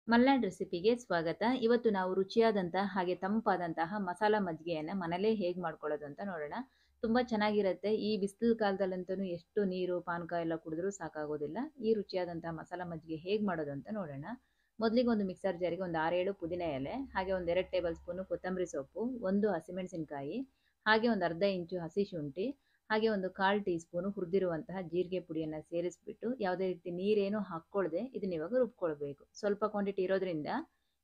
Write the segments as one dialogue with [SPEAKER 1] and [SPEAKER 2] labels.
[SPEAKER 1] ಮಲ್ನಾಡ್ ರೆಸಿಪಿಗೆ ಸ್ವಾಗತ. ಇವತ್ತು ನಾವು ರುಚಿಯಾದಂತಹ ಹಾಗೆ ತಂಪಾದಂತಹ ಮಸಾಲ ಮಜ್ಜಿಗೆಯನ್ನ ಮನೇಲೇ ಹೇಗ್ ಮಾಡ್ಕೊಳ್ಳೋದು ಅಂತ ನೋಡೋಣ. ತುಂಬಾ ಚೆನ್ನಾಗಿರುತ್ತೆ. ಈ ಬಿಸಿಲು ಕಾಲದಲ್ಲಂತೂ ಎಷ್ಟು ನೀರು, ಪಾನಕ ಎಲ್ಲ ಕುಡಿದ್ರೂ ಸಾಕಾಗೋದಿಲ್ಲ. ಈ ರುಚಿಯಾದಂತಹ ಮಸಾಲ ಮಜ್ಜಿಗೆ ಹೇಗ್ ಮಾಡೋದು ಅಂತ ನೋಡೋಣ. ಮೊದಲಿಗೆ ಒಂದು ಮಿಕ್ಸರ್ ಜಾರಿಗೆ ಒಂದು 6, 7 ಪುದೀನ ಎಲೆ, ಹಾಗೆ ಒಂದು 2 ಟೇಬಲ್ ಸ್ಪೂನ್ ಕೊತ್ತಂಬರಿ ಸೊಪ್ಪು, 1 ಹಸಿಮೆಣಸಿನಕಾಯಿ, ಹಾಗೆ ಒಂದು ಅರ್ಧ ಇಂಚು ಹಸಿ ಶುಂಠಿ, ಹಾಗೆ ಒಂದು 1/4 ಟೀ ಸ್ಪೂನ್ ಹುರಿದಿರುವಂತಹ ಜೀರಿಗೆ ಪುಡಿಯನ್ನ ಸೇರಿಸ್ಬಿಟ್ಟು ಯಾವುದೇ ರೀತಿ ನೀರೇನು ಹಾಕ್ಕೊಳ್ದೆ ಇದನ್ನ ಇವಾಗ ರುಬ್ಕೊಳ್ಬೇಕು. ಸ್ವಲ್ಪ ಕ್ವಾಂಟಿಟಿ ಇರೋದ್ರಿಂದ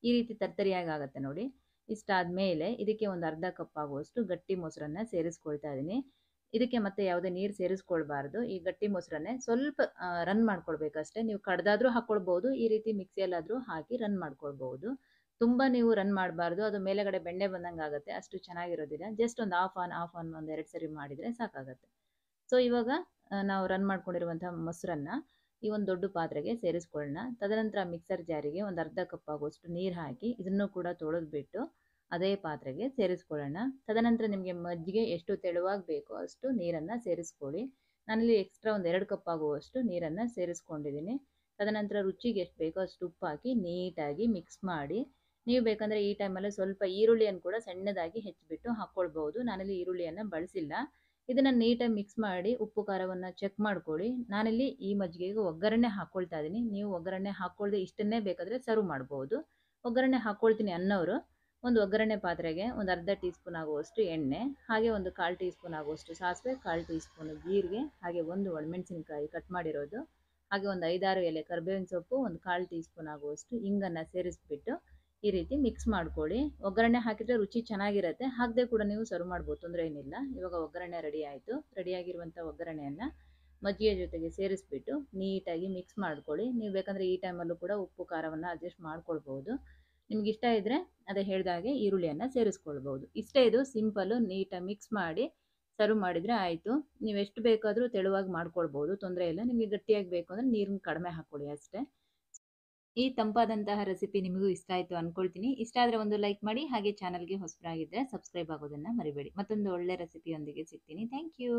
[SPEAKER 1] ಈ ರೀತಿ ತರ್ತರಿಯಾಗಿ ಆಗುತ್ತೆ ನೋಡಿ. ಇಷ್ಟಾದ್ಮೇಲೆ ಇದಕ್ಕೆ ಒಂದು ಅರ್ಧ ಕಪ್ ಆಗುವಷ್ಟು ಗಟ್ಟಿ ಮೊಸರನ್ನ ಸೇರಿಸ್ಕೊಳ್ತಾ ಇದ್ದೀನಿ. ಇದಕ್ಕೆ ಮತ್ತೆ ಯಾವುದೇ ನೀರು ಸೇರಿಸ್ಕೊಳ್ಬಾರ್ದು. ಈ ಗಟ್ಟಿ ಮೊಸರನ್ನೇ ಸ್ವಲ್ಪ ರನ್ ಮಾಡ್ಕೊಳ್ಬೇಕಷ್ಟೇ. ನೀವು ಕಡ್ದಾದ್ರೂ ಹಾಕೊಳ್ಬಹುದು, ಈ ರೀತಿ ಮಿಕ್ಸಿಯಲ್ಲಾದ್ರೂ ಹಾಕಿ ರನ್ ಮಾಡ್ಕೊಳ್ಬಹುದು. ತುಂಬಾ ನೀವು ರನ್ ಮಾಡಬಾರ್ದು, ಅದು ಮೇಲೆಗಡೆ ಬೆಣ್ಣೆ ಬಂದಂಗೆ ಆಗುತ್ತೆ, ಅಷ್ಟು ಚೆನ್ನಾಗಿರೋದಿಲ್ಲ. ಜಸ್ಟ್ ಒಂದು ಆಫ್ ಆನ್ ಒಂದು 2 ಸರಿ ಮಾಡಿದರೆ ಸಾಕಾಗುತ್ತೆ. ಸೊ ಇವಾಗ ನಾವು ರನ್ ಮಾಡ್ಕೊಂಡಿರುವಂತಹ ಮೊಸರನ್ನ ಈ ಒಂದು ದೊಡ್ಡ ಪಾತ್ರೆಗೆ ಸೇರಿಸ್ಕೊಳ್ಳೋಣ. ತದನಂತರ ಮಿಕ್ಸರ್ ಜಾರಿಗೆ ಒಂದು ಅರ್ಧ ಕಪ್ ಆಗುವಷ್ಟು ನೀರು ಹಾಕಿ ಇದನ್ನು ಕೂಡ ತೊಳೆದ್ಬಿಟ್ಟು ಅದೇ ಪಾತ್ರೆಗೆ ಸೇರಿಸ್ಕೊಳ್ಳೋಣ. ತದನಂತರ ನಿಮಗೆ ಮಜ್ಜಿಗೆ ಎಷ್ಟು ತೆಳುವಾಗಿ ಬೇಕೋ ಅಷ್ಟು ನೀರನ್ನು ಸೇರಿಸ್ಕೊಳ್ಳಿ. ನಾನಿಲ್ಲಿ ಎಕ್ಸ್ಟ್ರಾ ಒಂದು 2 ಕಪ್ ಆಗುವಷ್ಟು ನೀರನ್ನು ಸೇರಿಸ್ಕೊಂಡಿದ್ದೀನಿ. ತದನಂತರ ರುಚಿಗೆ ಎಷ್ಟು ಬೇಕೋ ಅಷ್ಟು ಉಪ್ಪು ಹಾಕಿ ನೀಟಾಗಿ ಮಿಕ್ಸ್ ಮಾಡಿ. ನೀವು ಬೇಕಂದರೆ ಈ ಟೈಮಲ್ಲಿ ಸ್ವಲ್ಪ ಈರುಳ್ಳಿಯನ್ನು ಕೂಡ ಸಣ್ಣದಾಗಿ ಹೆಚ್ಚಿಬಿಟ್ಟು ಹಾಕ್ಕೊಳ್ಬಹುದು. ನಾನಿಲ್ಲಿ ಈರುಳ್ಳಿಯನ್ನು ಬಳಸಿಲ್ಲ. ಇದನ್ನು ನೀಟಾಗಿ ಮಿಕ್ಸ್ ಮಾಡಿ ಉಪ್ಪು ಖಾರವನ್ನು ಚೆಕ್ ಮಾಡ್ಕೊಳ್ಳಿ. ನಾನಿಲ್ಲಿ ಈ ಮಜ್ಜಿಗೆಗೆ ಒಗ್ಗರಣೆ ಹಾಕ್ಕೊಳ್ತಾ ಇದ್ದೀನಿ. ನೀವು ಒಗ್ಗರಣೆ ಹಾಕ್ಕೊಳ್ದೆ ಇಷ್ಟನ್ನೇ ಬೇಕಾದರೆ ಸರ್ವ್ ಮಾಡ್ಬೋದು. ಒಗ್ಗರಣೆ ಹಾಕ್ಕೊಳ್ತೀನಿ ಅನ್ನೋರು ಒಂದು ಒಗ್ಗರಣೆ ಪಾತ್ರೆಗೆ ಒಂದು ಅರ್ಧ ಟೀ ಸ್ಪೂನ್ ಆಗುವಷ್ಟು ಎಣ್ಣೆ, ಹಾಗೆ ಒಂದು 1/4 ಟೀ ಸ್ಪೂನ್ ಆಗುವಷ್ಟು ಸಾಸಿವೆ, 1/4 ಟೀ ಸ್ಪೂನ್ ಜೀರಿಗೆ, ಹಾಗೆ ಒಂದು ಒಣಮೆಣಸಿನಕಾಯಿ ಕಟ್ ಮಾಡಿರೋದು, ಹಾಗೆ ಒಂದು 5-6 ಎಲೆ ಕರಿಬೇವಿನ ಸೊಪ್ಪು, ಒಂದು 1/4 ಟೀ ಸ್ಪೂನ್ ಆಗುವಷ್ಟು ಇಂಗನ್ನು ಸೇರಿಸ್ಬಿಟ್ಟು ಈ ರೀತಿ ಮಿಕ್ಸ್ ಮಾಡ್ಕೊಳ್ಳಿ. ಒಗ್ಗರಣೆ ಹಾಕಿದರೆ ರುಚಿ ಚೆನ್ನಾಗಿರುತ್ತೆ. ಹಾಕದೆ ಕೂಡ ನೀವು ಸರ್ವ್ ಮಾಡ್ಬೋದು, ತೊಂದರೆ ಏನಿಲ್ಲ. ಇವಾಗ ಒಗ್ಗರಣೆ ರೆಡಿ ಆಯಿತು. ರೆಡಿಯಾಗಿರುವಂಥ ಒಗ್ಗರಣೆಯನ್ನು ಮಜ್ಜಿಗೆ ಜೊತೆಗೆ ಸೇರಿಸ್ಬಿಟ್ಟು ನೀಟಾಗಿ ಮಿಕ್ಸ್ ಮಾಡ್ಕೊಳ್ಳಿ. ನೀವು ಬೇಕಂದರೆ ಈ ಟೈಮಲ್ಲೂ ಕೂಡ ಉಪ್ಪು ಖಾರವನ್ನು ಅಡ್ಜಸ್ಟ್ ಮಾಡ್ಕೊಳ್ಬೋದು. ನಿಮ್ಗೆ ಇಷ್ಟ ಇದ್ದರೆ ಅದೇ ಹೇಳಿದಾಗೆ ಈರುಳ್ಳಿಯನ್ನು ಸೇರಿಸ್ಕೊಳ್ಬೋದು. ಇಷ್ಟೇ, ಇದು ಸಿಂಪಲ್ಲು. ನೀಟಾಗಿ ಮಿಕ್ಸ್ ಮಾಡಿ ಸರ್ವ್ ಮಾಡಿದರೆ ಆಯಿತು. ನೀವು ಎಷ್ಟು ಬೇಕಾದರೂ ತೆಳುವಾಗಿ ಮಾಡ್ಕೊಳ್ಬೋದು, ತೊಂದರೆ ಇಲ್ಲ. ನಿಮಗೆ ಗಟ್ಟಿಯಾಗಿ ಬೇಕು ಅಂದರೆ ನೀರನ್ನು ಕಡಿಮೆ ಹಾಕ್ಕೊಳ್ಳಿ ಅಷ್ಟೇ. ಈ ತಂಪಾದಂತಹ ರೆಸಿಪಿ ನಿಮಗೂ ಇಷ್ಟ ಆಯಿತು ಅಂದ್ಕೊಳ್ತೀನಿ. ಇಷ್ಟ ಆದರೆ ಒಂದು ಲೈಕ್ ಮಾಡಿ, ಹಾಗೆ ಚಾನಲ್ಗೆ ಹೊಸಬರಾಗಿದ್ದರೆ ಸಬ್ಸ್ಕ್ರೈಬ್ ಆಗೋದನ್ನು ಮರಿಬೇಡಿ. ಮತ್ತೊಂದು ಒಳ್ಳೆ ರೆಸಿಪಿಯೊಂದಿಗೆ ಸಿಗ್ತೀನಿ. Thank you.